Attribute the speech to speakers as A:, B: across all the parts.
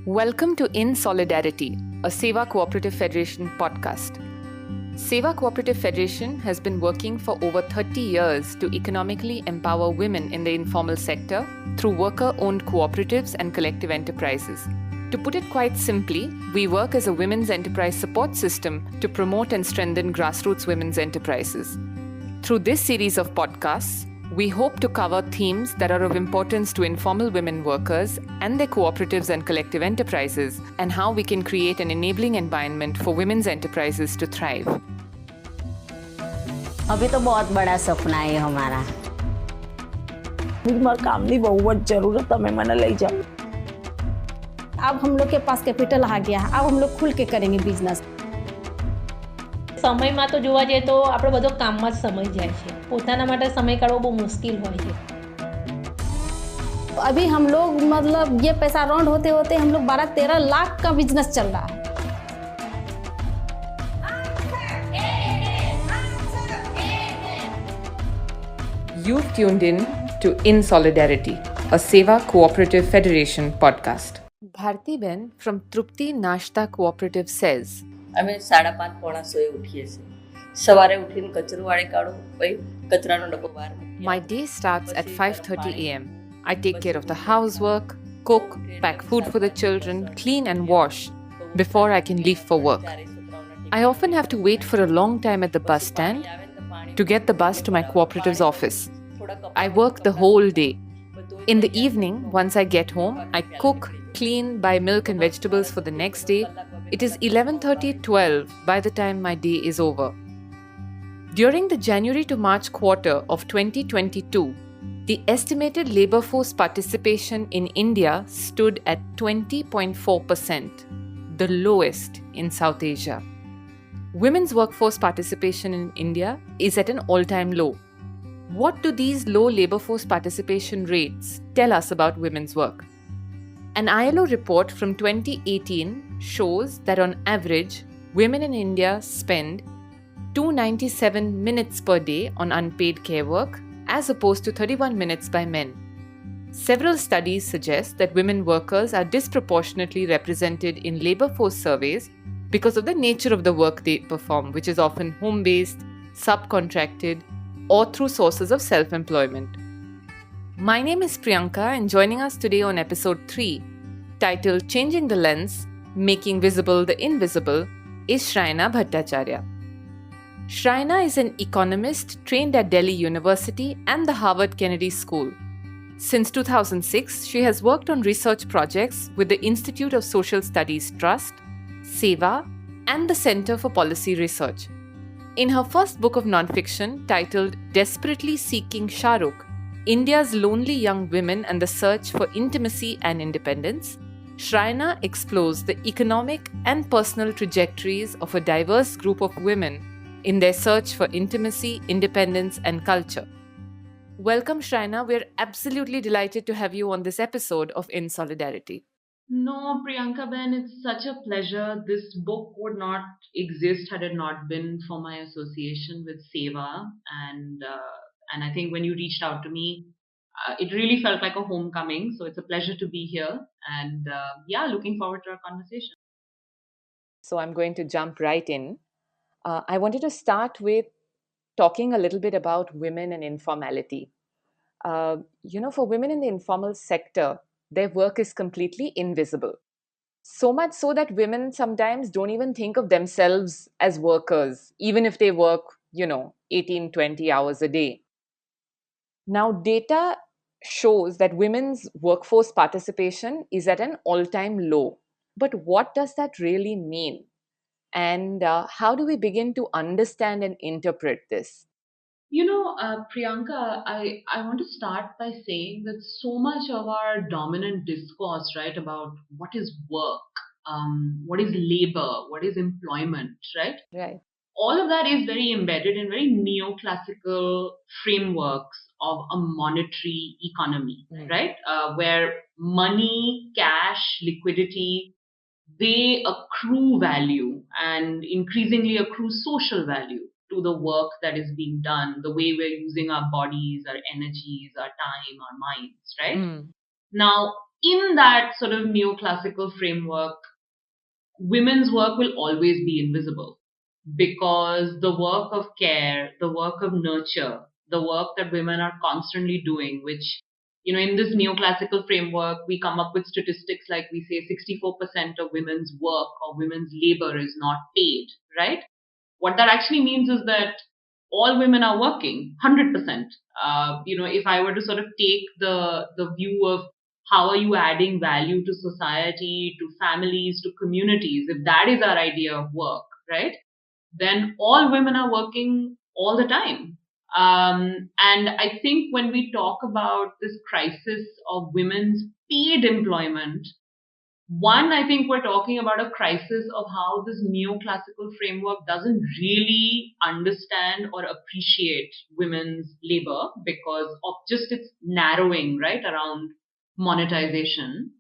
A: Welcome to In Solidarity, a Seva Cooperative Federation podcast. Seva Cooperative Federation has been working for over 30 years to economically empower women in the informal sector through worker-owned cooperatives and collective enterprises. To put it quite simply, we work as a women's enterprise support system to promote and strengthen grassroots women's enterprises. Through this series of podcasts, we hope to cover themes that are of importance to informal women workers and their cooperatives and collective enterprises, and how we can create an enabling environment for women's enterprises to thrive.
B: अभी तो बहुत बड़ा सपना है हमारा।
C: मुझे कामनी बहुत जरूरत है, मैंने ले जाओ।
D: अब हम लोग के पास कैपिटल आ गया, अब हम लोग खुल के करेंगे बिजनेस।
E: સમયમાં તો જોવા જઈએ તો આપણે બધો કામમાં જ સમય જાય છે, પોતાના માટે સમય કાઢવો બહુ મુશ્કેલ હોય છે।
D: अभी हम लोग मतलब ये पैसा राउंड होते होते हम लोग 12-13 लाख का बिजनेस चल रहा है।
A: You've tuned in to In Solidarity, a Seva Cooperative Federation podcast. Bharti Ben from Trupti Nashta Cooperative says,
C: અમે 5:30-6 ઉઠીએ છીએ। સવારે ઉઠીને કચરો વાળે કાઢો, પછી કચરાનો ડબ્બો બહાર મૂકી।
A: My day starts at 5:30 a.m. I take care of the housework, cook, pack food for the children, clean and wash before I can leave for work. I often have to wait for a long time at the bus stand to get the bus to my cooperative's office. I work the whole day. In the evening, once I get home, I cook, clean, buy milk and vegetables for the next day. It is 11:30-12 by the time my day is over. During the January to March quarter of 2022, the estimated labor force participation in India stood at 20.4%, the lowest in South Asia. Women's workforce participation in India is at an all-time low. What do these low labor force participation rates tell us about women's work? An ILO report from 2018 shows that on average, women in India spend 297 minutes per day on unpaid care work, as opposed to 31 minutes by men. Several studies suggest that women workers are disproportionately represented in labor force surveys because of the nature of the work they perform, which is often home-based, subcontracted, or through sources of self-employment. My name is Priyanka, and joining us today on episode 3, titled Changing the Lens, Making Visible the Invisible, is Shrayana Bhattacharya. Shrayana is an economist trained at Delhi University and the Harvard Kennedy School. Since 2006, she has worked on research projects with the Institute of Social Studies Trust, Seva, and the Center for Policy Research. In her first book of nonfiction, titled Desperately Seeking Shah Rukh, India's Lonely Young Women and the Search for Intimacy and Independence, Shrayana explores the economic and personal trajectories of a diverse group of women in their search for intimacy, independence, and culture. Welcome, Shrayana. We're absolutely delighted to have you on this episode of In Solidarity.
F: No, Priyanka Ben, it's such a pleasure. This book would not exist had it not been for my association with Seva, and I think when you reached out to me, it really felt like a homecoming. So it's a pleasure to be here, and looking forward to our conversation.
A: So I'm going to jump right in. I wanted to start with talking a little bit about women and informality. For women in the informal sector, their work is completely invisible. So much so that women sometimes don't even think of themselves as workers, even if they work, 18-20 hours a day. Now, data shows that women's workforce participation is at an all-time low. But what does that really mean? And how do we begin to understand and interpret this?
F: Priyanka, I want to start by saying that so much of our dominant discourse, right, about what is work, what is labor, what is employment, right?
A: Right.
F: All of that is very embedded in very neoclassical frameworks of a monetary economy, right? Where money, cash, liquidity, they accrue value and increasingly accrue social value to the work that is being done, the way we're using our bodies, our energies, our time, our minds, right? Now, in that sort of neoclassical framework, women's work will always be invisible because the work of care, the work of nurture, the work that women are constantly doing, which, in this neoclassical framework, we come up with statistics like we say 64% of women's work or women's labor is not paid, right? What that actually means is that all women are working 100%. If I were to sort of take the view of how are you adding value to society, to families, to communities, if that is our idea of work, right? Then all women are working all the time. And I think when we talk about this crisis of women's paid employment, one, I think we're talking about a crisis of how this neoclassical framework doesn't really understand or appreciate women's labor because of just its narrowing, right, around monetization.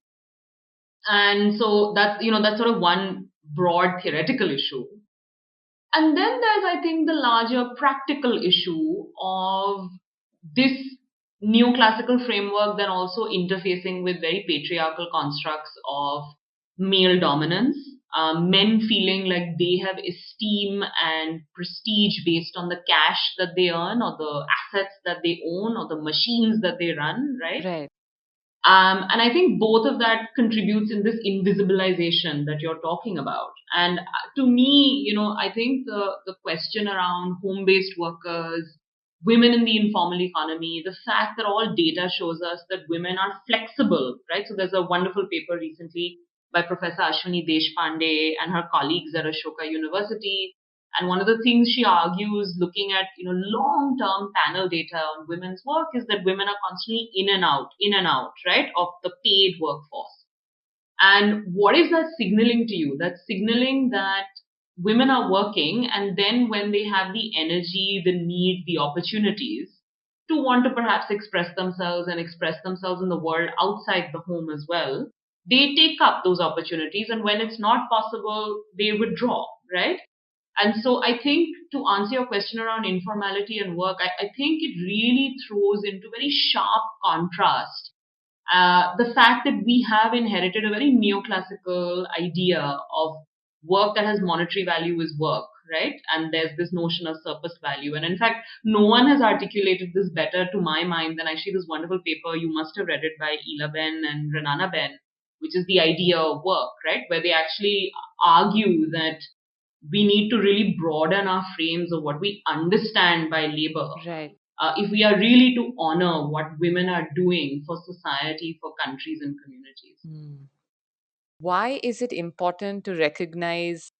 F: And so that's sort of one broad theoretical issue. And then there's, I think, the larger practical issue of this neoclassical framework then also interfacing with very patriarchal constructs of male dominance, men feeling like they have esteem and prestige based on the cash that they earn or the assets that they own or the machines that they run, right?
A: Right.
F: And I think both of that contributes in this invisibilization that you're talking about. And to me, I think the question around home-based workers, women in the informal economy, the fact that all data shows us that women are flexible, right? So there's a wonderful paper recently by Professor S1E3 and her colleagues at Ashoka University. And one of the things she argues, looking at long-term panel data on women's work, is that women are constantly in and out, right, of the paid workforce. And what is that signaling to you? That's signaling that women are working, and then when they have the energy, the need, the opportunities to want to perhaps express themselves and express themselves in the world outside the home as well, they take up those opportunities. And when it's not possible, they withdraw, right? And so I think to answer your question around informality and work, I think it really throws into very sharp contrast the fact that we have inherited a very neoclassical idea of work that has monetary value is work, right? And there's this notion of surplus value. And in fact, no one has articulated this better to my mind than actually this wonderful paper, you must have read it, by Ela Ben and Renana Ben, which is the idea of work, right? Where they actually argue that we need to really broaden our frames of what we understand by labor.
A: Right.
F: If we are really to honor what women are doing for society, for countries and communities.
A: Why is it important to recognize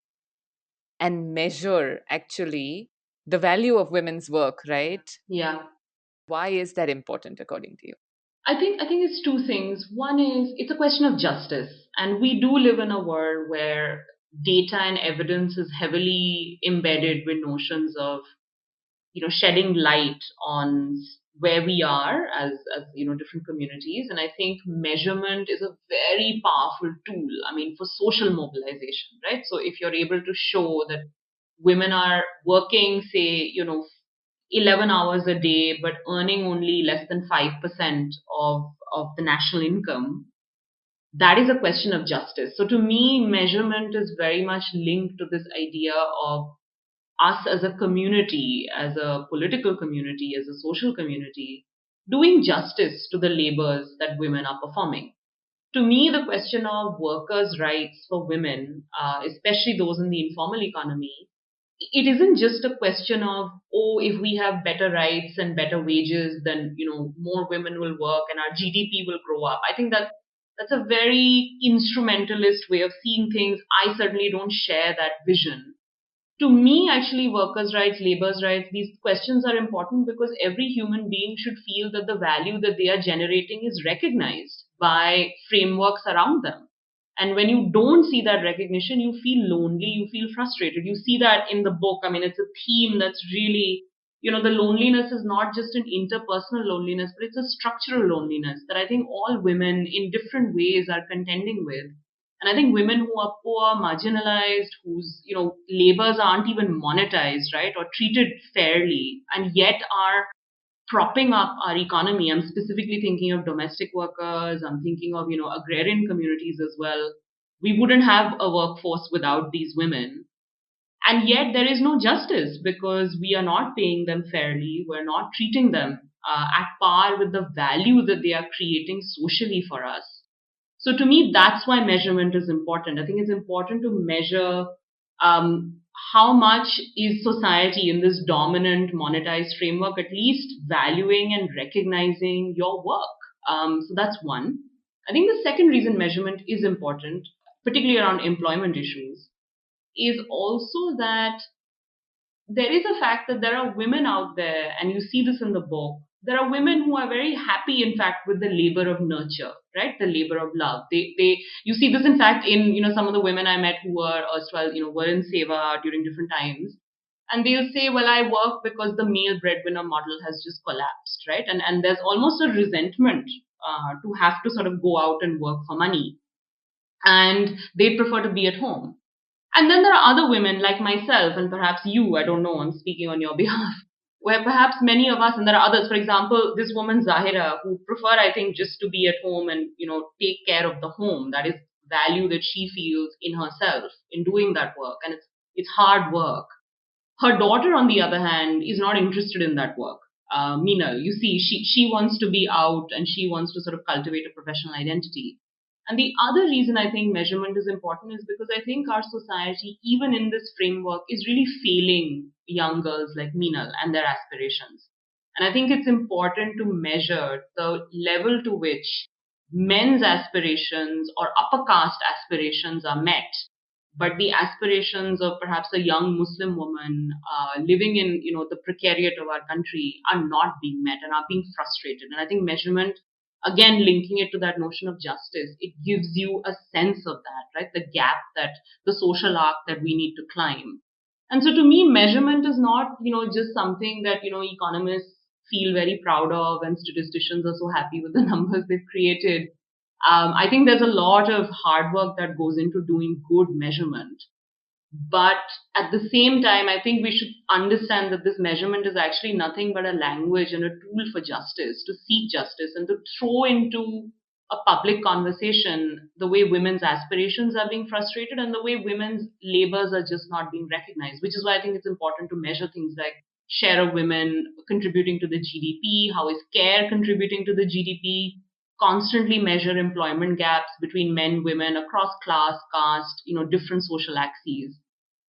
A: and measure actually the value of women's work, right?
F: Yeah.
A: Why is that important according to you?
F: I think it's two things. One is it's a question of justice. And we do live in a world where data and evidence is heavily embedded with notions of shedding light on where we are as different communities. And I think measurement is a very powerful tool, I mean, for social mobilization, right? So if you're able to show that women are working, say, 11 hours a day but earning only less than 5% of the national income, that is a question of justice. So to me, measurement is very much linked to this idea of us as a community, as a political community, as a social community, doing justice to the labors that women are performing. To me, the question of workers' rights for women, especially those in the informal economy, it isn't just a question of, oh, if we have better rights and better wages, then more women will work and our GDP will grow up. I think that's a very instrumentalist way of seeing things. I certainly don't share that vision. To me, actually, workers' rights, labor's rights, these questions are important because every human being should feel that the value that they are generating is recognized by frameworks around them. And when you don't see that recognition, you feel lonely, you feel frustrated. You see that in the book. I mean, it's a theme that's really, the loneliness is not just an interpersonal loneliness, but it's a structural loneliness that I think all women in different ways are contending with. And I think women who are poor, marginalized, whose labors aren't even monetized, right, or treated fairly, and yet are propping up our economy. I'm specifically thinking of domestic workers. I'm thinking of, agrarian communities as well. We wouldn't have a workforce without these women. And yet there is no justice because we are not paying them fairly. We're not treating them at par with the value that they are creating socially for us. So to me, that's why measurement is important. I think it's important to measure how much is society in this dominant monetized framework at least valuing and recognizing your work. So that's one. I think the second reason measurement is important, particularly around employment issues, is also that there is a fact that there are women out there, and you see this in the book. There are women who are very happy, in fact, with the labor of nurture, right? The labor of love. You see this, in fact, in some of the women I met who were erstwhile, were in seva during different times, and they'll say, "Well, I work because the male breadwinner model has just collapsed," right? And there's almost a resentment to have to sort of go out and work for money, and they prefer to be at home. And then there are other women like myself and perhaps you, I don't know, I'm speaking on your behalf, where perhaps many of us, and there are others, for example, this woman Zahira, who prefer, I think, just to be at home and, take care of the home. That is value that she feels in herself in doing that work. And it's hard work. Her daughter, on the other hand, is not interested in that work. Meenal, you see, she wants to be out and she wants to sort of cultivate a professional identity. And the other reason I think measurement is important is because I think our society, even in this framework, is really failing young girls like Meenal and their aspirations. And I think it's important to measure the level to which men's aspirations or upper caste aspirations are met, but the aspirations of perhaps a young Muslim woman living in the precariat of our country are not being met and are being frustrated. And I think measurement, again linking it to that notion of justice, it gives you a sense of that, right? The gap, that the social arc that we need to climb. And so to me, measurement is not just something that economists feel very proud of and statisticians are so happy with the numbers they've created. I think there's a lot of hard work that goes into doing good measurement. But at the same time, I think we should understand that this measurement is actually nothing but a language and a tool for justice, to seek justice and to throw into a public conversation the way women's aspirations are being frustrated and the way women's labors are just not being recognized, which is why I think it's important to measure things like share of women contributing to the GDP, how is care contributing to the GDP, constantly measure employment gaps between men, women, across class, caste, different social axes,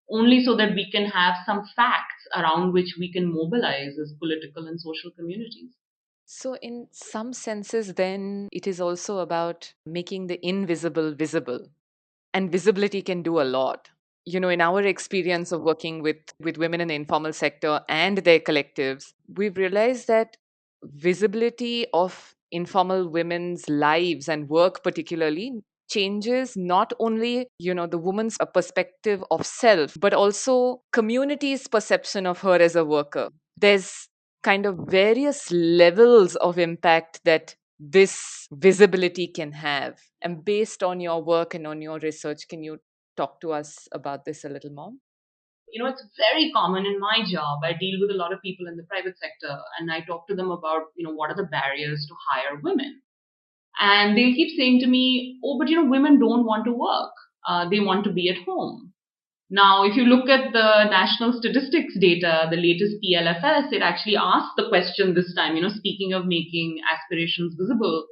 F: only so that we can have some facts around which we can mobilize as political and social communities.
A: So, in some senses, then it is also about making the invisible visible. And visibility can do a lot. In our experience of working with women in the informal sector and their collectives, we've realized that visibility of informal women's lives and work particularly changes not only the woman's perspective of self, but also community's perception of her as a worker. There's kind of various levels of impact that this visibility can have. And based on your work and on your research, can you talk to us about this a little more?
F: It's very common in my job. I deal with a lot of people in the private sector and I talk to them about, what are the barriers to hire women. And they'll keep saying to me, oh, but women don't want to work. They want to be at home. Now, if you look at the national statistics data, the latest PLFS, it actually asks the question this time, speaking of making aspirations visible,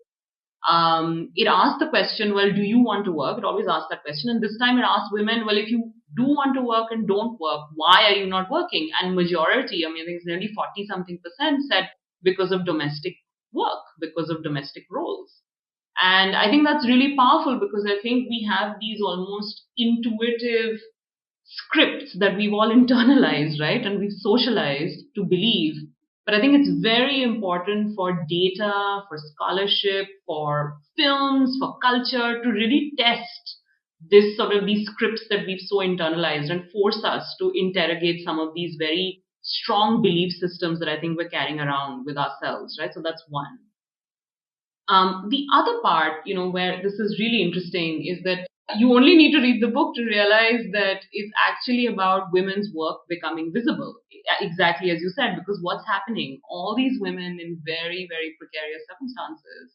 F: it asked the question, well, do you want to work? It always asks that question. And this time it asked women, well, if you do want to work and don't work, why are you not working? And majority, I think it's nearly 40 something percent said because of domestic work, because of domestic roles. And I think that's really powerful because I think we have these almost intuitive scripts that we've all internalized, right? And we've socialized to believe. But I think it's very important for data, for scholarship, for films, for culture to really test this sort of these scripts that we've so internalized and force us to interrogate some of these very strong belief systems that I think we're carrying around with ourselves, right? So that's one. The other part, where this is really interesting is that, you only need to read the book to realize that it's actually about women's work becoming visible. Exactly as you said, because what's happening? All these women in very, very precarious circumstances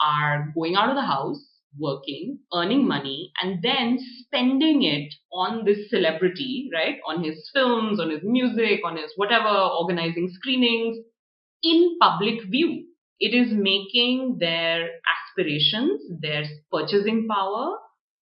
F: are going out of the house, working, earning money, and then spending it on this celebrity, right? On his films, on his music, on his whatever, organizing screenings in public view. It is making their aspirations, their purchasing power,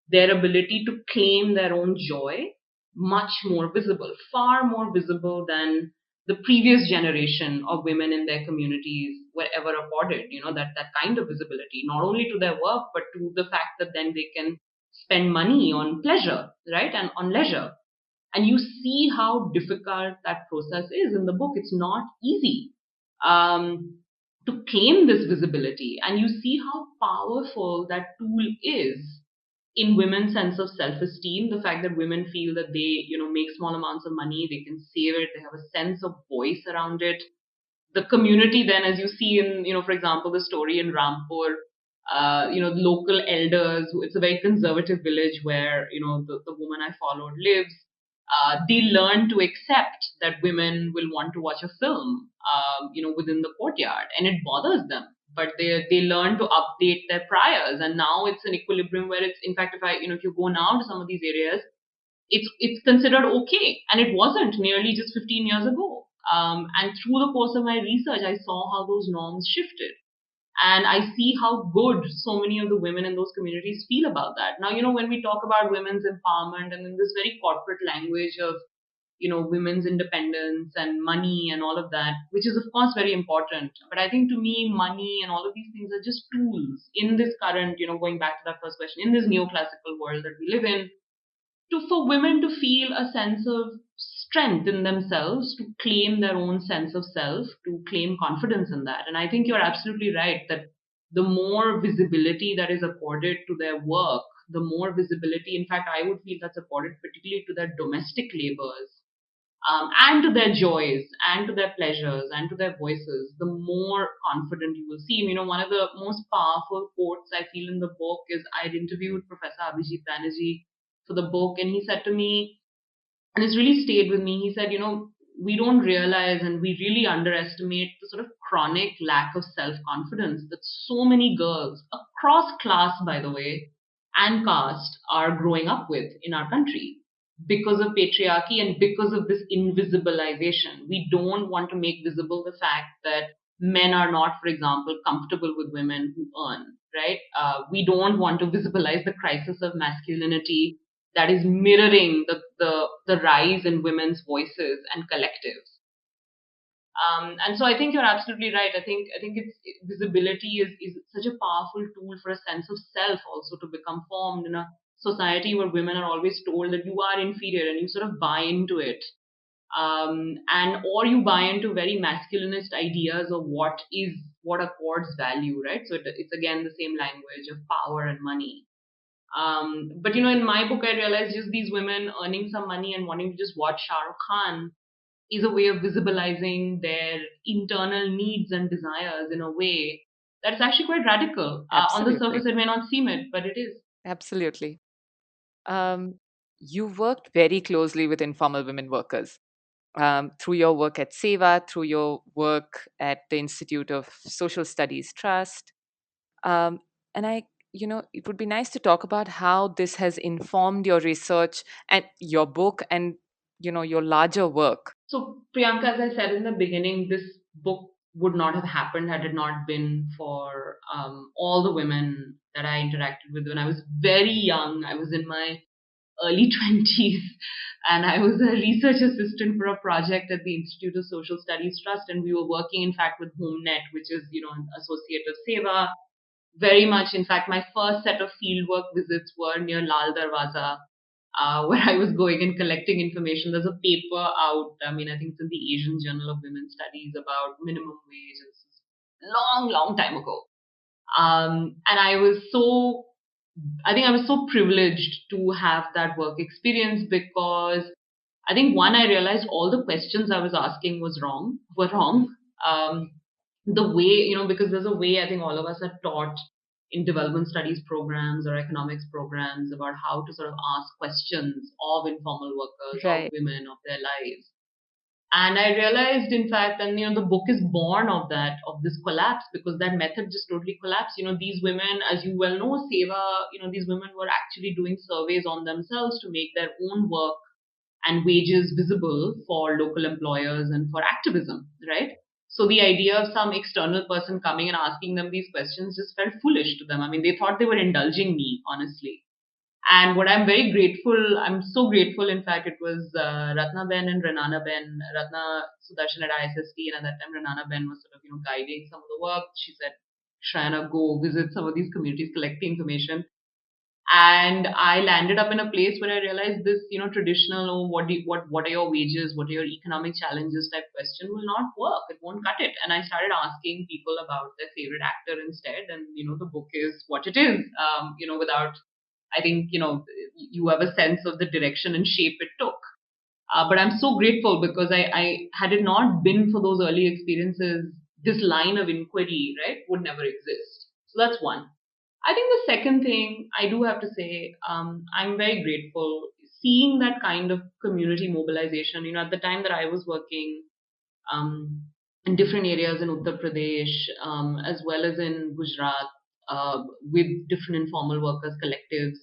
F: their ability to claim their own joy much more visible, far more visible than the previous generation of women in their communities were ever afforded, that kind of visibility, not only to their work, but to the fact that then they can spend money on pleasure, right? And on leisure. And you see how difficult that process is in the book. It's not easy to claim this visibility. And you see how powerful that tool is in women's sense of self-esteem. The fact that women feel that they, make small amounts of money, they can save it, they have a sense of voice around it. The community then, as you see in, for example, the story in Rampur, local elders, it's a very conservative village where, the woman I followed lives. They learn to accept that women will want to watch a film, within the courtyard, and it bothers them. But they learn to update their priors, and now it's an equilibrium where it's, in fact, if you go now to some of these areas, it's considered okay, and it wasn't nearly just 15 years ago. And through the course of my research, I saw how those norms shifted. And I see how good so many of the women in those communities feel about that. Now, when we talk about women's empowerment and in this very corporate language of, women's independence and money and all of that, which is of course very important. But I think to me, money and all of these things are just tools in this current, going back to that first question, in this neoclassical world that we live in, for women to feel a sense of strength in themselves, to claim their own sense of self, to claim confidence in that. And I think you're absolutely right that the more visibility that is accorded to their work, the more visibility, in fact, I would feel that's accorded particularly to their domestic labors, and to their joys, and to their pleasures, and to their voices, the more confident you will seem. One of the most powerful quotes I feel in the book is I'd interviewed Professor Abhijit Banerjee for the book, and he said to me, and it's really stayed with me, he said, we don't realize and we really underestimate the sort of chronic lack of self-confidence that so many girls across class, by the way, and caste are growing up with in our country because of patriarchy and because of this invisibilization. We don't want to make visible the fact that men are not, for example, comfortable with women who earn, right? We don't want to visibilize the crisis of masculinity that is mirroring the rise in women's voices and collectives. And so I think you're absolutely right. I think visibility is such a powerful tool for a sense of self also to become formed in a society where women are always told that you are inferior, and you sort of buy into it. And or you buy into very masculinist ideas of what accords value, right? So it's again the same language of power and money. But in my book, I realized just these women earning some money and wanting to just watch Shah Rukh Khan is a way of visibilizing their internal needs and desires in a way that's actually quite radical. On the
A: Absolutely.
F: surface, it may not seem it, but it is.
A: Absolutely. Um, you worked very closely with informal women workers through your work at Seva, through your work at the Institute of Social Studies Trust. Um, and it would be nice to talk about how this has informed your research and your book and, your larger work.
F: So, Priyanka, as I said in the beginning, this book would not have happened had it not been for all the women that I interacted with when I was very young. I was in my early 20s, and I was a research assistant for a project at the Institute of Social Studies Trust, and we were working, in fact, with HomeNet, which is, an associate of Seva. Very much, in fact, my first set of fieldwork visits were near Lal Darwaza, where I was going and collecting information. There's a paper out, I think it's in the Asian Journal of Women's Studies about minimum wage. It's long, long time ago. And I think I was so privileged to have that work experience because I think one, I realized all the questions I was asking were wrong. The way, because there's a way I think all of us are taught in development studies programs or economics programs about how to sort of ask questions of informal workers, of
A: Right.
F: women, of their lives. And I realized, in fact, and the book is born of that, of this collapse, because that method just totally collapsed. These women, as you well know, Seva, these women were actually doing surveys on themselves to make their own work and wages visible for local employers and for activism, right? So the idea of some external person coming and asking them these questions just felt foolish to them. I mean, they thought they were indulging me, honestly. And what I'm so grateful, in fact, it was Ratna Ben and Renana Ben, Ratna Sudarshan at ISST, and at that time Renana Ben was sort of, guiding some of the work. She said, Shrayana, go visit some of these communities, collect the information. And I landed up in a place where I realized this, traditional, oh, what are your wages, what are your economic challenges type question will not work. It won't cut it. And I started asking people about their favorite actor instead. And, the book is what it is, without, I think, you have a sense of the direction and shape it took. But I'm so grateful because I had it not been for those early experiences, this line of inquiry, right, would never exist. So that's one. I think the second thing I do have to say, I'm very grateful seeing that kind of community mobilization. At the time that I was working um, in different areas in Uttar Pradesh, as well as in Gujarat, with different informal workers collectives.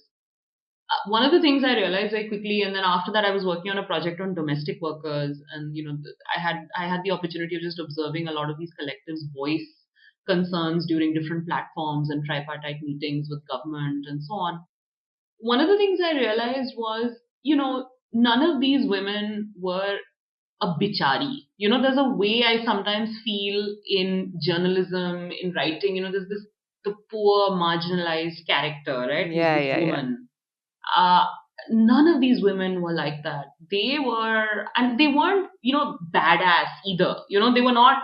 F: One of the things I realized very quickly, and then after that, I was working on a project on domestic workers, and I had the opportunity of just observing a lot of these collectives voice concerns during different platforms and tripartite meetings with government and so on. One of the things I realized was, none of these women were a bichari. There's a way I sometimes feel in journalism, in writing, there's this the poor marginalized character, right? Who's
A: Yeah,
F: this
A: yeah, yeah.
F: woman? uh, None of these women were like that. They were, and they weren't, badass either. They were not,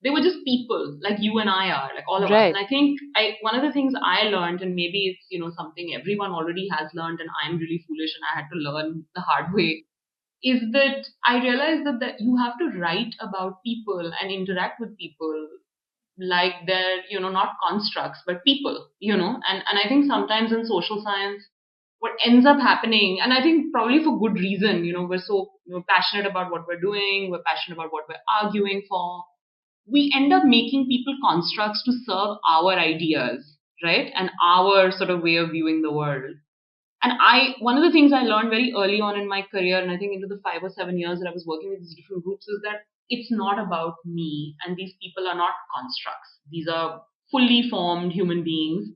F: they were just people like you and I are, like all of us. And
A: Right.
F: I think one of the things I learned, and maybe it's, something everyone already has learned, and I'm really foolish and I had to learn the hard way, is that I realized that you have to write about people and interact with people like they're not constructs but people, and I think sometimes in social science what ends up happening, and I think probably for good reason, we're so passionate about what we're doing, we're passionate about what we're arguing for, we end up making people constructs to serve our ideas, right, and our sort of way of viewing the world. And one of the things I learned very early on in my career, and I think into the 5 or 7 years that I was working with these different groups, is that it's not about me, and these people are not constructs. These are fully formed human beings.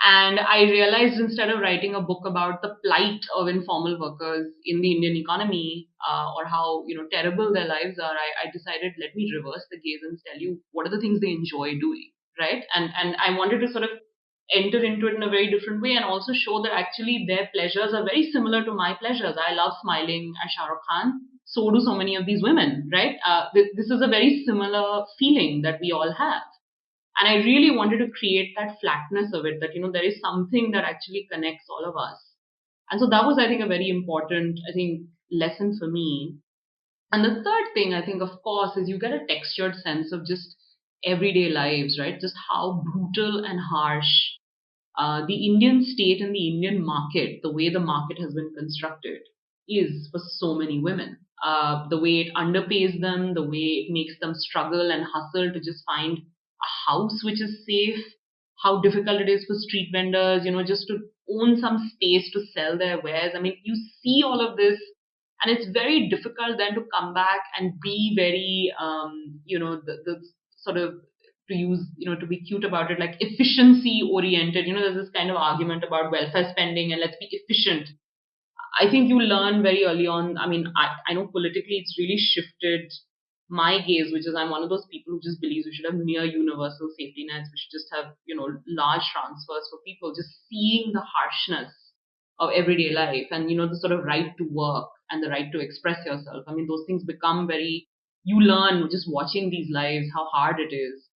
F: And I realized instead of writing a book about the plight of informal workers in the Indian economy, or how terrible their lives are, I decided, let me reverse the gaze and tell you what are the things they enjoy doing, right? And I wanted to sort of enter into it in a very different way and also show that actually their pleasures are very similar to my pleasures. I love smiling at Shah Rukh Khan. So do so many of these women, right? This is a very similar feeling that we all have. And I really wanted to create that flatness of it, that, there is something that actually connects all of us. And so that was, I think, a very important, I think, lesson for me. And the third thing, I think, of course, is you get a textured sense of just everyday lives, right? Just how brutal and harsh the Indian state and the Indian market, the way the market has been constructed, is for so many women. The way it underpays them, the way it makes them struggle and hustle to just find a house which is safe, how difficult it is for street vendors, just to own some space to sell their wares. I mean, you see all of this, and it's very difficult then to come back and be very, the sort of, to use, to be cute about it, like efficiency oriented. There's this kind of argument about welfare spending and let's be efficient. I think you learn very early on. I mean, I know politically it's really shifted my gaze, which is I'm one of those people who just believes we should have near universal safety nets. We should just have, large transfers for people, just seeing the harshness of everyday life and, the sort of right to work and the right to express yourself. I mean, those things become very, you learn just watching these lives, how hard it is.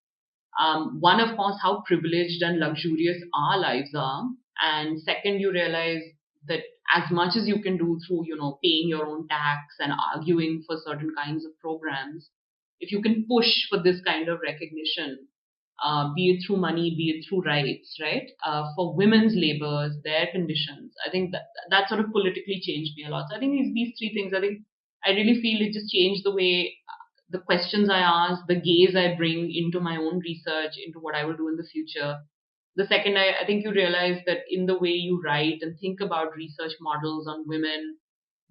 F: One, of course, how privileged and luxurious our lives are. And second, you realize that as much as you can do through, paying your own tax and arguing for certain kinds of programs, if you can push for this kind of recognition, be it through money, be it through rights, right? For women's labors, their conditions. I think that sort of politically changed me a lot. So I think these three things, I think I really feel it just changed the way the questions I ask, the gaze I bring into my own research, into what I will do in the future. The second, I think you realize that in the way you write and think about research models on women,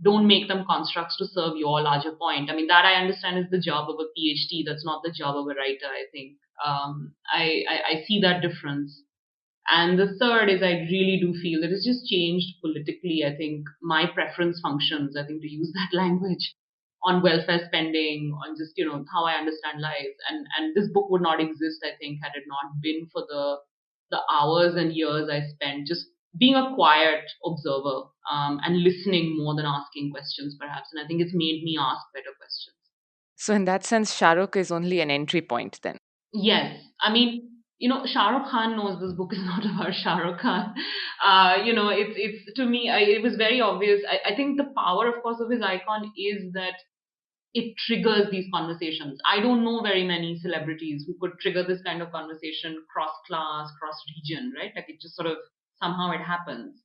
F: don't make them constructs to serve your larger point. I mean, that I understand is the job of a PhD. That's not the job of a writer, I think. I see that difference. And the third is I really do feel that it's just changed politically. I think my preference functions, I think to use that language, on welfare spending, on just, how I understand life. And this book would not exist, I think, had it not been for the hours and years I spent just being a quiet observer, and listening more than asking questions, perhaps. And I think it's made me ask better questions.
A: So, in that sense, Shah Rukh is only an entry point then.
F: Yes, I mean, Shah Rukh Khan knows this book is not about Shah Rukh Khan. It's to me, it was very obvious. I think the power, of course, of his icon is that it triggers these conversations. I don't know very many celebrities who could trigger this kind of conversation cross class, cross region, right? Like it just sort of somehow it happens.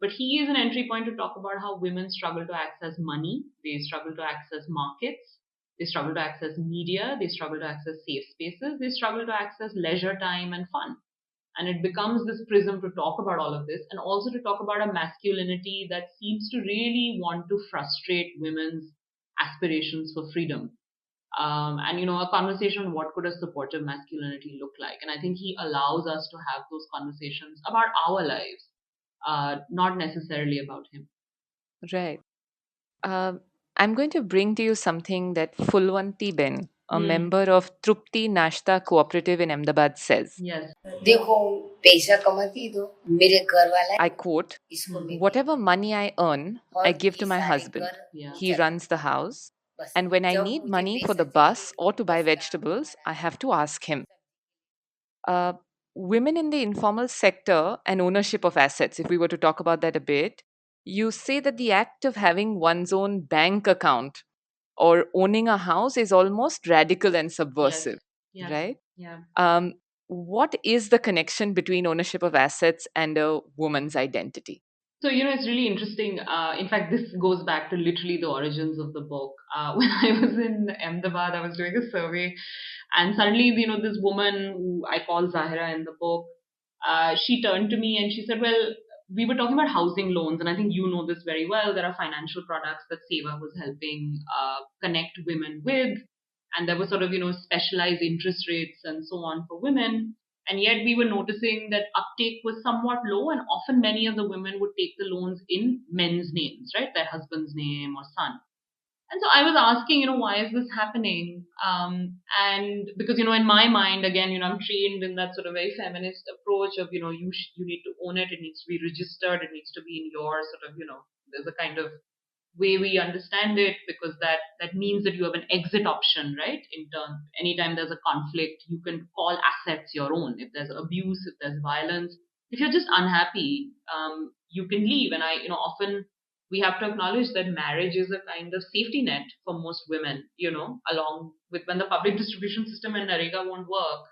F: But he is an entry point to talk about how women struggle to access money, they struggle to access markets, they struggle to access media, they struggle to access safe spaces, they struggle to access leisure time and fun. And it becomes this prism to talk about all of this and also to talk about a masculinity that seems to really want to frustrate women's aspirations for freedom. And a conversation on what could a supportive masculinity look like. And I think he allows us to have those conversations about our lives, not necessarily about him.
A: Right. Um, I'm going to bring to you something that Fulwanti Ben, a member of Trupti Nashta Cooperative in Ahmedabad, says.
F: Yes.
G: देखो पैसा कमाती दो मेरे घर वाला
A: I quote,
G: इसको मैं
A: whatever money I earn, I give to my
G: सारे
A: husband.
G: घर
F: Yeah.
A: He runs the house.
G: बस
A: And when I
G: जब
A: need
G: मुझे
A: money for
G: पैसा
A: the bus
G: चाहिए
A: or to buy
G: बस
A: vegetables, I have to ask him. Uh, Women in the informal sector and ownership of assets, if we were to talk about that a bit, you say that the act of having one's own bank account or owning a house is almost radical and subversive,
F: Yeah.
A: right?
F: Yeah.
A: What is the connection between ownership of assets and a woman's identity?
F: So, it's really interesting. In fact, this goes back to literally the origins of the book. When I was in Ahmedabad, I was doing a survey, and suddenly, this woman who I call Zahira in the book, she turned to me and she said, well, we were talking about housing loans, and I think you know this very well. There are financial products that Seva was helping connect women with, and there were sort of, specialized interest rates and so on for women. And yet we were noticing that uptake was somewhat low, and often many of the women would take the loans in men's names, right? Their husband's name or son. And so I was asking, why is this happening? And because, in my mind, again, I'm trained in that sort of very feminist approach of, you need to own it. It needs to be registered. It needs to be in your sort of, there's a kind of way we understand it, because that means that you have an exit option, right? In turn, anytime there's a conflict, you can call assets your own. If there's abuse, if there's violence, if you're just unhappy, you can leave. And often we have to acknowledge that marriage is a kind of safety net for most women, along with when the public distribution system and Narega won't work.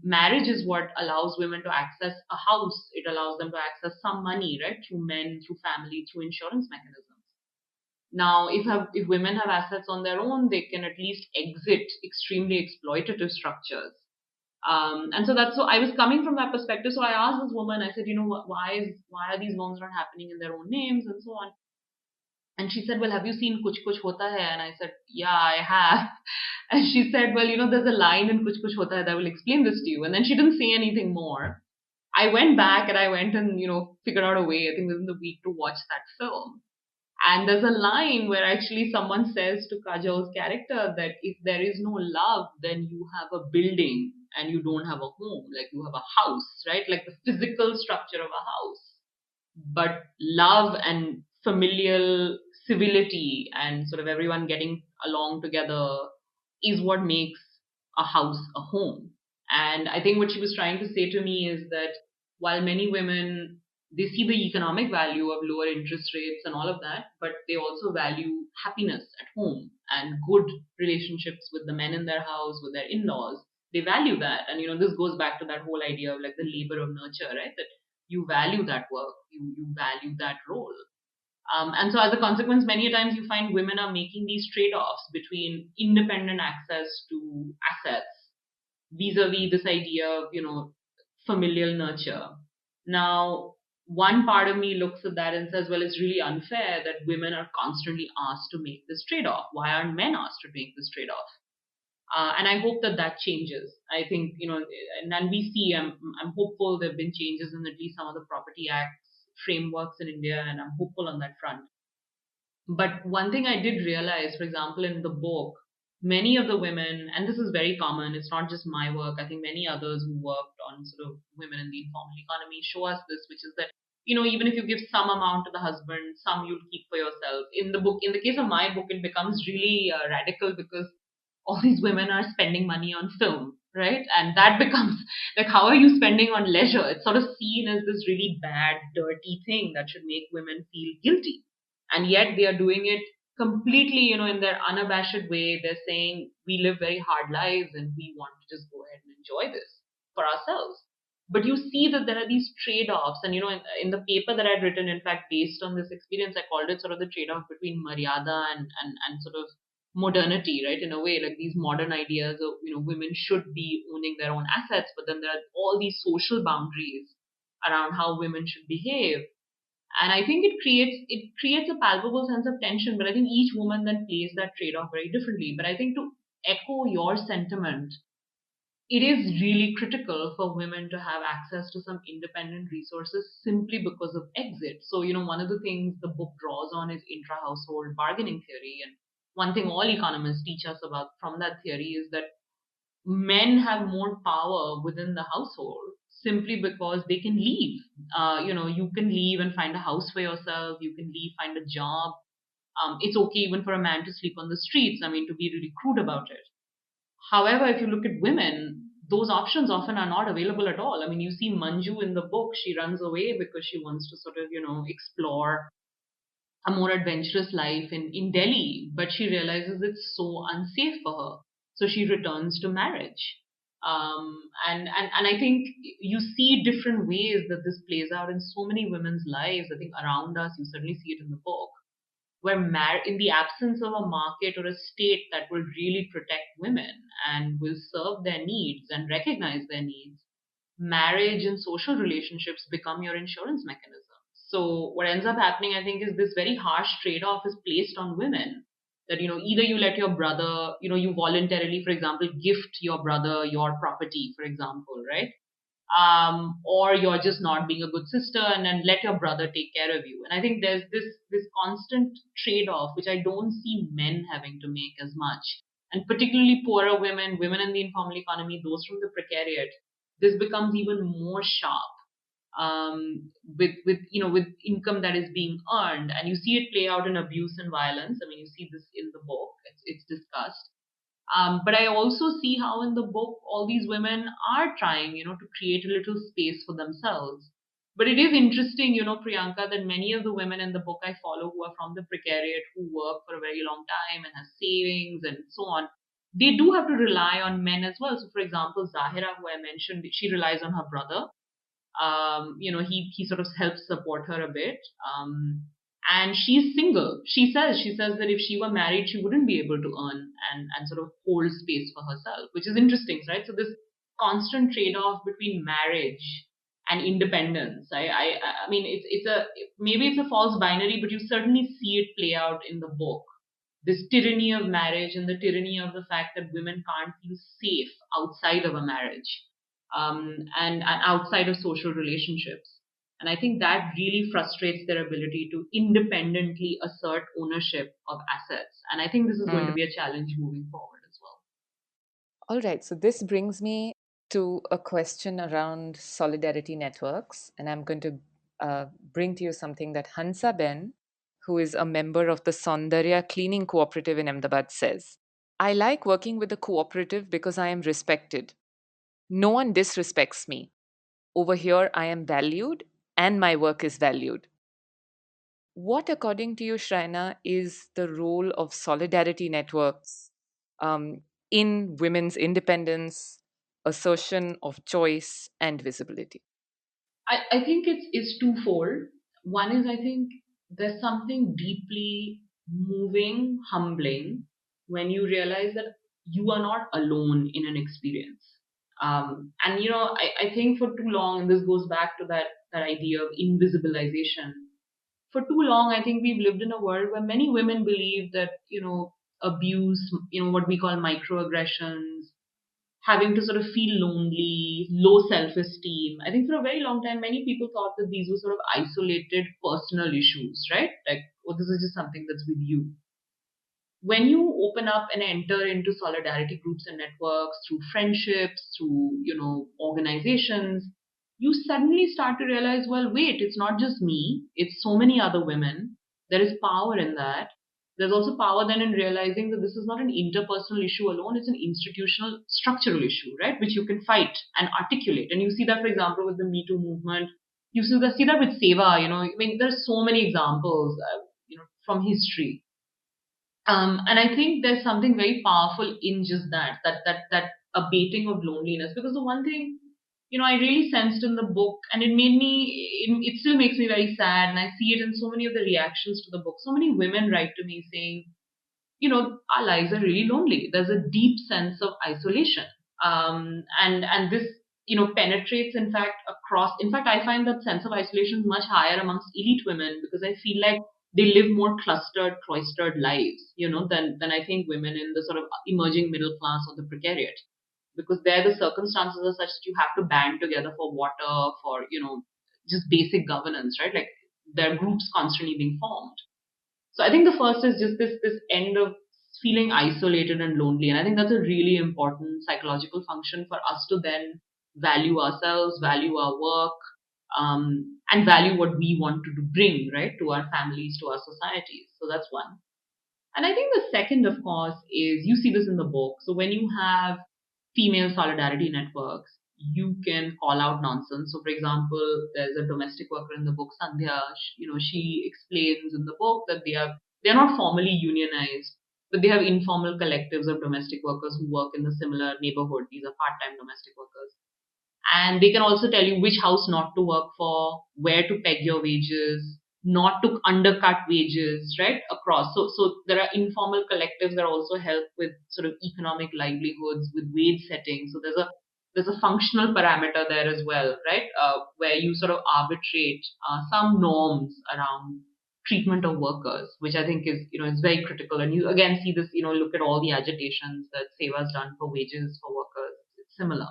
F: Marriage is what allows women to access a house. It allows them to access some money, right? Through men, through family, through insurance mechanisms. Now, if women have assets on their own, they can at least exit extremely exploitative structures. And so I was coming from that perspective. So I asked this woman, I said, why are these loans not happening in their own names and so on? And she said, well, have you seen Kuch Kuch Hota Hai? And I said, yeah, I have. And she said, well, there's a line in Kuch Kuch Hota Hai that will explain this to you. And then she didn't say anything more. I went back and I went and, figured out a way, I think within the week, to watch that film. And there's a line where actually someone says to Kajal's character that if there is no love, then you have a building and you don't have a home. Like you have a house, right? Like the physical structure of a house. But love and familial civility and sort of everyone getting along together is what makes a house a home. And I think what she was trying to say to me is that while many women, they see the economic value of lower interest rates and all of that, but they also value happiness at home and good relationships with the men in their house, with their in-laws. They value that. And, this goes back to that whole idea of like the labor of nurture, right? That you value that work, you value that role. And so, as a consequence, many times you find women are making these trade offs between independent access to assets vis-a-vis this idea of, familial nurture. Now, one part of me looks at that and says, well, it's really unfair that women are constantly asked to make this trade-off. Why aren't men asked to make this trade-off? And I hope that that changes. I think, and we see, I'm hopeful there have been changes in at least some of the property acts frameworks in India, and I'm hopeful on that front. But one thing I did realize, for example, in the book, many of the women, and this is very common, it's not just my work, I think many others who worked on sort of women in the informal economy show us this, which is that, even if you give some amount to the husband, some you'll keep for yourself. In the book, in the case of my book, it becomes really radical because all these women are spending money on film, right? And that becomes like, how are you spending on leisure? It's sort of seen as this really bad, dirty thing that should make women feel guilty. And yet they are doing it completely, in their unabashed way. They're saying, we live very hard lives and we want to just go ahead and enjoy this for ourselves. But you see that there are these trade-offs. And, in the paper that I'd written, in fact, based on this experience, I called it sort of the trade-off between Maryada and sort of modernity, right? In a way, like these modern ideas of, women should be owning their own assets, but then there are all these social boundaries around how women should behave. And I think it creates a palpable sense of tension. But I think each woman then plays that trade-off very differently. But I think, to echo your sentiment, it is really critical for women to have access to some independent resources simply because of exit. So, one of the things the book draws on is intra-household bargaining theory. And one thing all economists teach us about from that theory is that men have more power within the household simply because they can leave. You can leave and find a house for yourself. You can leave, find a job. It's okay even for a man to sleep on the streets. I mean, to be really crude about it. However, if you look at women, those options often are not available at all. I mean, you see Manju in the book, she runs away because she wants to sort of, explore a more adventurous life in Delhi, but she realizes it's so unsafe for her. So she returns to marriage. And I think you see different ways that this plays out in so many women's lives. I think around us, you certainly see it in the book, where in the absence of a market or a state that will really protect women and will serve their needs and recognize their needs, marriage and social relationships become your insurance mechanism. So what ends up happening, I think, is this very harsh trade-off is placed on women. That, either you let your brother, you voluntarily, for example, gift your brother your property, for example, right? Or you're just not being a good sister, and then let your brother take care of you. And I think there's this constant trade-off which I don't see men having to make as much, and particularly poorer women, women in the informal economy, those from the precariat. This becomes even more sharp, with income that is being earned, and you see it play out in abuse and violence. I mean, you see this in the book. It's discussed. But I also see how in the book all these women are trying, to create a little space for themselves. But it is interesting, Priyanka, that many of the women in the book I follow who are from the precariat, who work for a very long time and have savings and so on, they do have to rely on men as well. So, for example, Zahira, who I mentioned, she relies on her brother. He sort of helps support her a bit. And she's single. She says that if she were married, she wouldn't be able to earn and sort of hold space for herself, which is interesting, right? So this constant trade-off between marriage and independence. I mean, maybe it's a false binary, but you certainly see it play out in the book. This tyranny of marriage and the tyranny of the fact that women can't feel safe outside of a marriage, and outside of social relationships. And I think that really frustrates their ability to independently assert ownership of assets. And I think this is going to be a challenge moving forward as well.
A: All right, so this brings me to a question around solidarity networks, and I'm going to bring to you something that Hansa Ben, who is a member of the Saundarya Cleaning Cooperative in Ahmedabad, says. I like working with the cooperative because I am respected. No one disrespects me. Over here, I am valued and my work is valued. What, according to you, Shrayana, is the role of solidarity networks in women's independence assertion of choice and visibility?
F: I think it's twofold. One is I think there's something deeply moving, humbling when you realize that you are not alone in an experience. And I think for too long, and this goes back to that idea of invisibilization. For too long, I think we've lived in a world where many women believe that, abuse, what we call microaggressions, having to sort of feel lonely, low self esteem. I think for a very long time, many people thought that these were sort of isolated personal issues, right? Like, oh, this is just something that's with you. When you open up and enter into solidarity groups and networks through friendships, through, organizations, you suddenly start to realize, well, wait, it's not just me, it's so many other women. There is power in that. There's also power then in realizing that this is not an interpersonal issue alone, it's an institutional structural issue, right? Which you can fight and articulate. And you see that, for example, with the Me Too movement. You see that with Seva, I mean, there's so many examples, from history. And I think there's something very powerful in just that abating of loneliness. Because the one thing, I really sensed in the book, and it still makes me very sad, and I see it in so many of the reactions to the book. So many women write to me saying, our lives are really lonely. There's a deep sense of isolation. And this, penetrates, in fact, across. In fact, I find that sense of isolation is much higher amongst elite women because I feel like they live more clustered, cloistered lives, than I think women in the sort of emerging middle class or the precariat. Because there the circumstances are such that you have to band together for water, for, just basic governance, right? Like there are groups constantly being formed. So I think the first is just this end of feeling isolated and lonely. And I think that's a really important psychological function for us to then value ourselves, value our work, and value what we want to bring, right, to our families, to our societies. So that's one. And I think the second, of course, is you see this in the book. So when you have female solidarity networks, you can call out nonsense. So, for example, there's a domestic worker in the book, Sandhya. She explains in the book that they're not formally unionized, but they have informal collectives of domestic workers who work in the similar neighborhood. These are part-time domestic workers, and they can also tell you which house not to work for, where to peg your wages, not to undercut wages, right? Across. So there are informal collectives that also help with sort of economic livelihoods, with wage setting. So there's a functional parameter there as well, right? Where you sort of arbitrate some norms around treatment of workers, which I think is very critical. And you again see this, look at all the agitations that Seva's done for wages for workers. It's similar.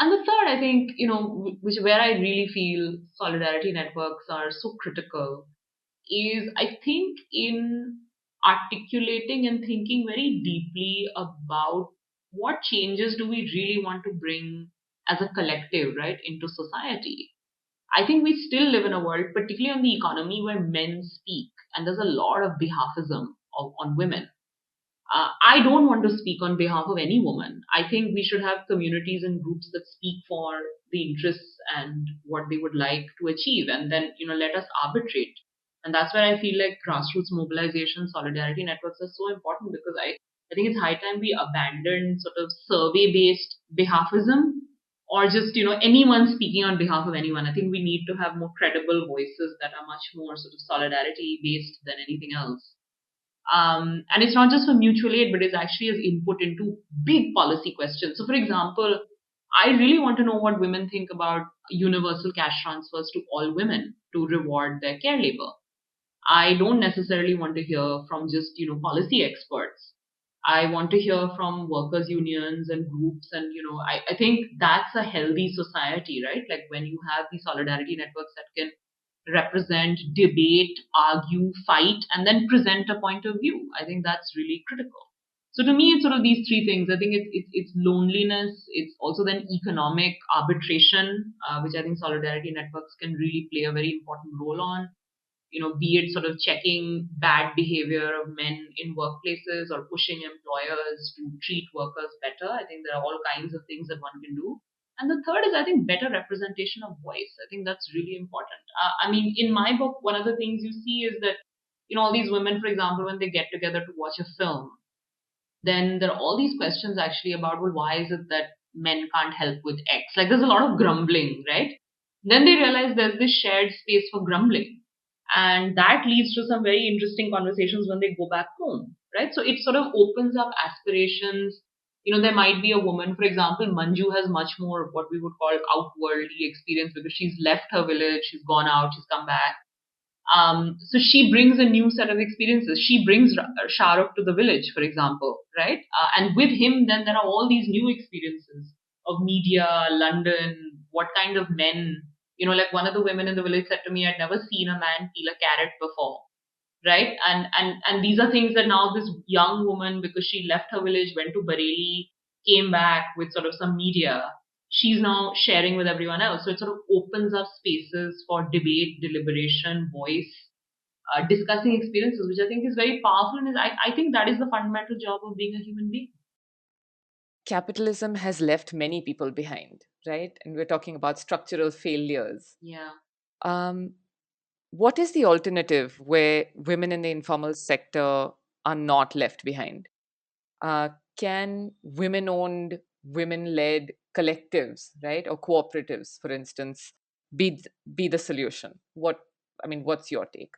F: And the third, I think, which where I really feel solidarity networks are so critical is I think in articulating and thinking very deeply about what changes do we really want to bring as a collective, right, into society. I think we still live in a world, particularly on the economy, where men speak, and there's a lot of behalfism on women. I don't want to speak on behalf of any woman. I think we should have communities and groups that speak for the interests and what they would like to achieve, and then let us arbitrate. And that's where I feel like grassroots mobilization, solidarity networks are so important because I think it's high time we abandon sort of survey-based behalfism or just anyone speaking on behalf of anyone. I think we need to have more credible voices that are much more sort of solidarity based than anything else. And it's not just for mutual aid, but it's actually as input into big policy questions. So, for example, I really want to know what women think about universal cash transfers to all women to reward their care labor. I don't necessarily want to hear from just policy experts. I want to hear from workers' unions and groups, and I think that's a healthy society, right? Like when you have these solidarity networks that can represent, debate, argue, fight, and then present a point of view. I think that's really critical. So to me, it's sort of these three things. I think it's loneliness. It's also then economic arbitration, which I think solidarity networks can really play a very important role on. Be it sort of checking bad behavior of men in workplaces or pushing employers to treat workers better. I think there are all kinds of things that one can do. And the third is, I think, better representation of voice. I think that's really important. I mean, in my book, one of the things you see is that, all these women, for example, when they get together to watch a film, then there are all these questions actually about, well, why is it that men can't help with X? Like there's a lot of grumbling, right? Then they realize there's this shared space for grumbling. And that leads to some very interesting conversations when they go back home, right? So it sort of opens up aspirations. There might be a woman, for example, Manju has much more what we would call outworldly experience because she's left her village, she's gone out, she's come back. So she brings a new set of experiences. She brings Shah Rukh to the village, for example, right? And with him, then there are all these new experiences of media, London, what kind of men. Like one of the women in the village said to me, I'd never seen a man peel a carrot before, right? And these are things that now this young woman, because she left her village, went to Bareilly, came back with sort of some media, she's now sharing with everyone else. So it sort of opens up spaces for debate, deliberation, voice, discussing experiences, which I think is very powerful. And I think that is the fundamental job of being a human being.
A: Capitalism has left many people behind, right? And we're talking about structural failures.
F: Yeah.
A: Um, what is the alternative where women in the informal sector are not left behind? Can women-owned, women-led collectives, right, or cooperatives, for instance, be the solution? What's your take?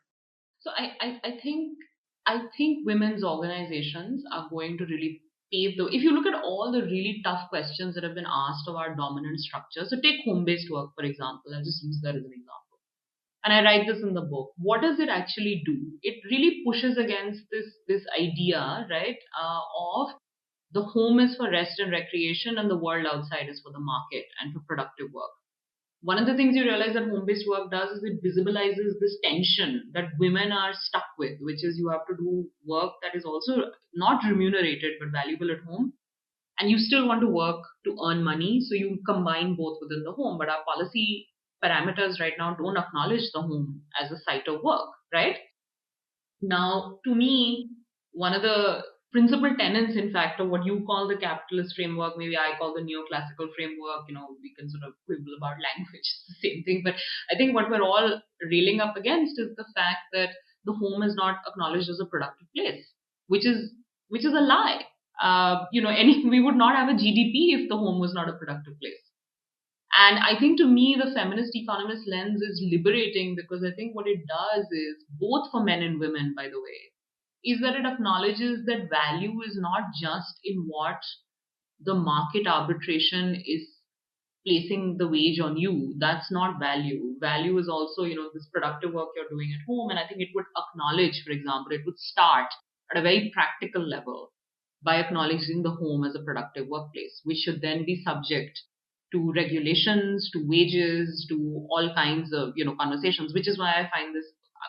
F: So I think women's organizations are going to really pave the. If you look at all the really tough questions that have been asked of our dominant structure, so take home-based work for example. I'll just use that as an example. And I write this in the book. What does it actually do? It really pushes against this idea, right, of the home is for rest and recreation, and the world outside is for the market and for productive work. One of the things you realize that home-based work does is it visibilizes this tension that women are stuck with, which is you have to do work that is also not remunerated but valuable at home, and you still want to work to earn money, so you combine both within the home. But our policy parameters right now don't acknowledge the home as a site of work, right? Now, to me, one of the principal tenets, in fact, of what you call the capitalist framework, maybe I call the neoclassical framework, we can sort of quibble about language, it's the same thing. But I think what we're all railing up against is the fact that the home is not acknowledged as a productive place, which is a lie. We would not have a GDP if the home was not a productive place. And I think to me, the feminist economist lens is liberating because I think what it does is, both for men and women, by the way, is that it acknowledges that value is not just in what the market arbitration is placing the wage on you. That's not value. Value is also, this productive work you're doing at home. And I think it would acknowledge, for example, it would start at a very practical level by acknowledging the home as a productive workplace, which should then be subject to regulations, to wages, to all kinds of, conversations, which is why I find this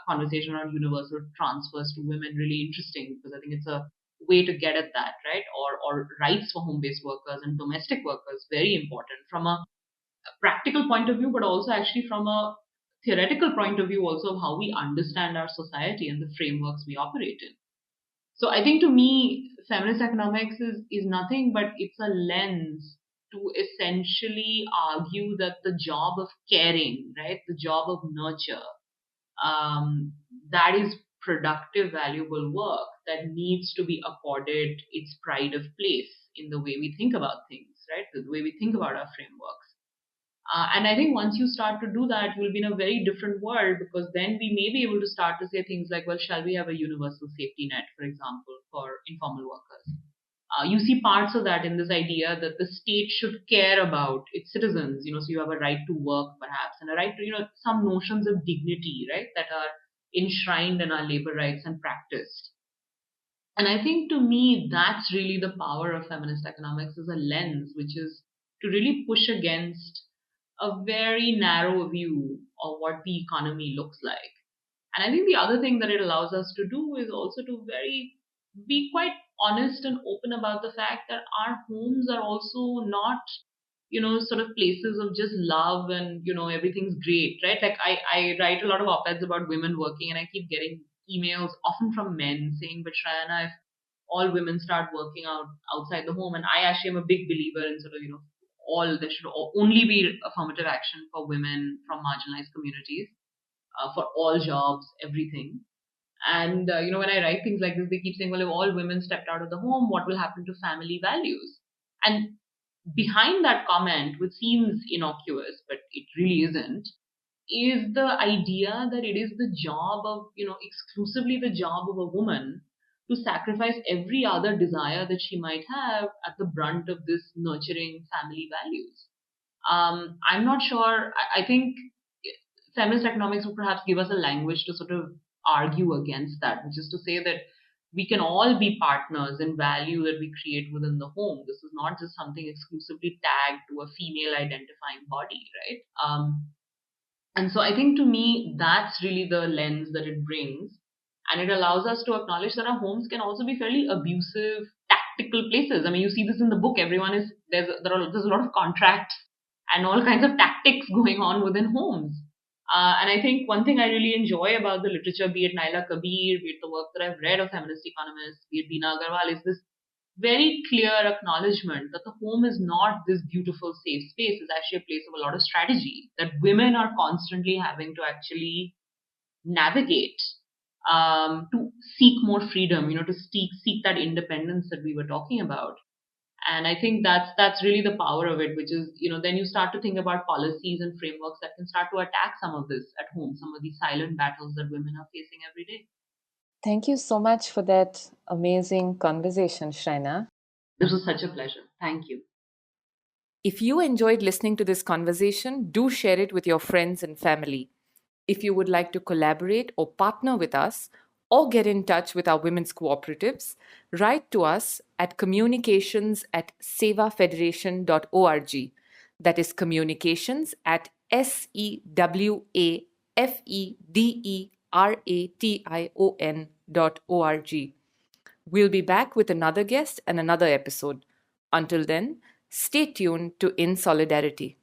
F: conversation around universal transfers to women really interesting, because I think it's a way to get at that, right? Or rights for home-based workers and domestic workers, very important from a practical point of view, but also actually from a theoretical point of view also of how we understand our society and the frameworks we operate in. So I think to me, feminist economics is nothing but it's a lens to essentially argue that the job of caring, right, the job of nurture, um, that is productive, valuable work that needs to be accorded its pride of place in the way we think about things, right, the way we think about our frameworks. And I think once you start to do that, you'll be in a very different world, because then we may be able to start to say things like, well, shall we have a universal safety net, for example, for informal workers? You see parts of that in this idea that the state should care about its citizens, so you have a right to work perhaps, and a right to, some notions of dignity, right, that are enshrined in our labor rights and practiced. And I think to me, that's really the power of feminist economics as a lens, which is to really push against a very narrow view of what the economy looks like. And I think the other thing that it allows us to do is also to be quite honest and open about the fact that our homes are also not, sort of places of just love and, everything's great, right? Like I write a lot of op-eds about women working, and I keep getting emails often from men saying, but Shrayana, if all women start working outside the home, and I actually am a big believer in sort of, all there should only be affirmative action for women from marginalized communities, for all jobs, everything. And when I write things like this, they keep saying, well, if all women stepped out of the home, what will happen to family values? And behind that comment, which seems innocuous, but it really isn't, is the idea that it is the job of, exclusively the job of a woman to sacrifice every other desire that she might have at the brunt of this nurturing family values. I'm not sure. I think feminist economics would perhaps give us a language to sort of argue against that, which is to say that we can all be partners in value that we create within the home. This is not just something exclusively tagged to a female identifying body, right? And so I think to me, that's really the lens that it brings. And it allows us to acknowledge that our homes can also be fairly abusive, tactical places. I mean, you see this in the book. There's a lot of contracts and all kinds of tactics going on within homes. And I think one thing I really enjoy about the literature, be it Naila Kabir, be it the work that I've read of feminist economists, be it Beena Agarwal, is this very clear acknowledgement that the home is not this beautiful safe space. It's actually a place of a lot of strategy that women are constantly having to actually navigate, to seek more freedom, to seek that independence that we were talking about. And I think that's really the power of it, which is, then you start to think about policies and frameworks that can start to attack some of this at home, some of these silent battles that women are facing every day.
A: Thank you so much for that amazing conversation, Shrayana.
F: This was such a pleasure. Thank you.
A: If you enjoyed listening to this conversation, do share it with your friends and family. If you would like to collaborate or partner with us or get in touch with our women's cooperatives, write to us at communications@sevafederation.org. That is communications@SEWAFEDERATION.org. We'll be back with another guest and another episode. Until then, stay tuned to In Solidarity.